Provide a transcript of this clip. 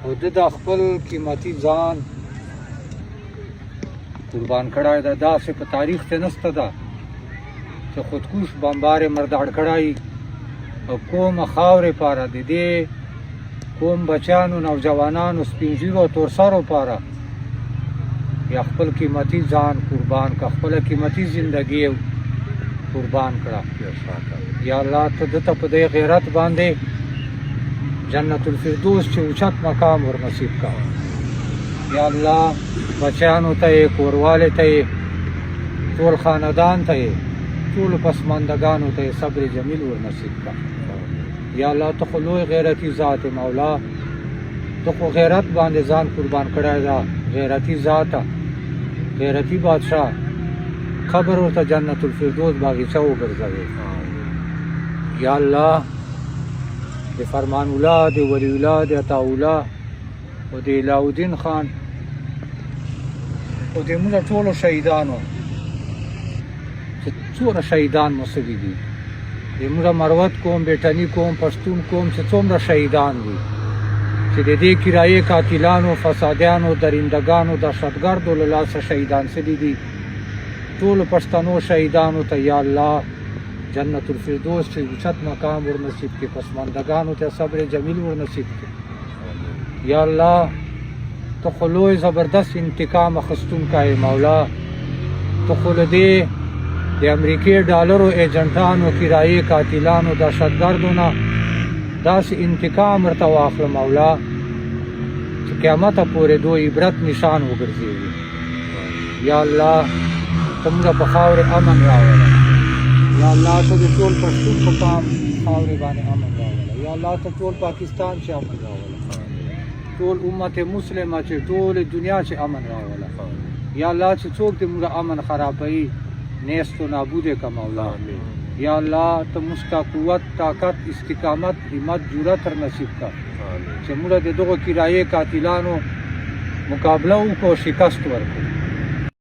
او د خپل قیمتي ځان قربان کړی ده. داسې په تاریخ کې نشته ده چې خودکوش بمبار مرداړ کړی او کومه خاورې پاره د دې کوم بچانو نوجوانانو سپین ږیرو او تورسرو پاره یا خپل قیمتي ځان قربان کا، خپله قیمتي زندګي قربان کړه. یا الله ته دته په دې غیرت باندې جنت الفردوس چې اوچت مقام ور نصیب کا. یا الله بچیانو ته یې، کوروالې ته یې، ټول خاندان ته یې، ټولو پسماندګانو ته یې صبر جمیل ور نصیب کا. یا الله ته خو لوی غیرتي ذات مولا، ته خو غیرت باندې ځان قربان کړی دا غیرتي ذاته، غیرتي بادشاه، قبر ورته جنت الفردوس باغچه وګرځوي. یا الله د فرمان الله، د ولی الله، د عطا الله او د علاءالدین خان او د موږ ټولو شهیدانو چې څومره شهیدان مو سوي دي، د موږ مروت قوم، بیټني قوم، پښتون قوم چې څومره شهیدان دي، چې د دې کرایې قاتلانو، فسادیانو، درندګانو، دهشتګردو له لاسه شهیدان سوي دي، ټولو پښتنو شهیدانو ته یا الله جنت الفردوس چې اوچت مقام ور نصیب کړي، پسماندګانو ته صبر جمیل ور نصیب کړي. یا الله ته خو لوی زبردست انتقام اخیستونکی مولا، ته خو له دې د امریکې ډالرو ایجنټانو، کرایې قاتلانو، دهشتګردو نه داسې انتقام ورته واخله مولا چې قیامته پورې دوی عبرت نشان وګرځېږي. یا الله ته موږ په خاورې امن راوله. یا الله ته د ټول پښتون په پام خاورې باندې امن راوله. یا الله ته ټول پاکستان چې امن راوله، ټول امت مسلمه چې ټول دنیا چې امن راوله. یا الله چې څوک دې موږ امن خرابوي نیست و نابود کا مولا. یا الله ته موږ ته قوت، طاقت، استقامت، همت، جرأت ور نصیب کا چې موږ د دغو کرایې قاتلانو مقابله وکړو، شکست ورکړو.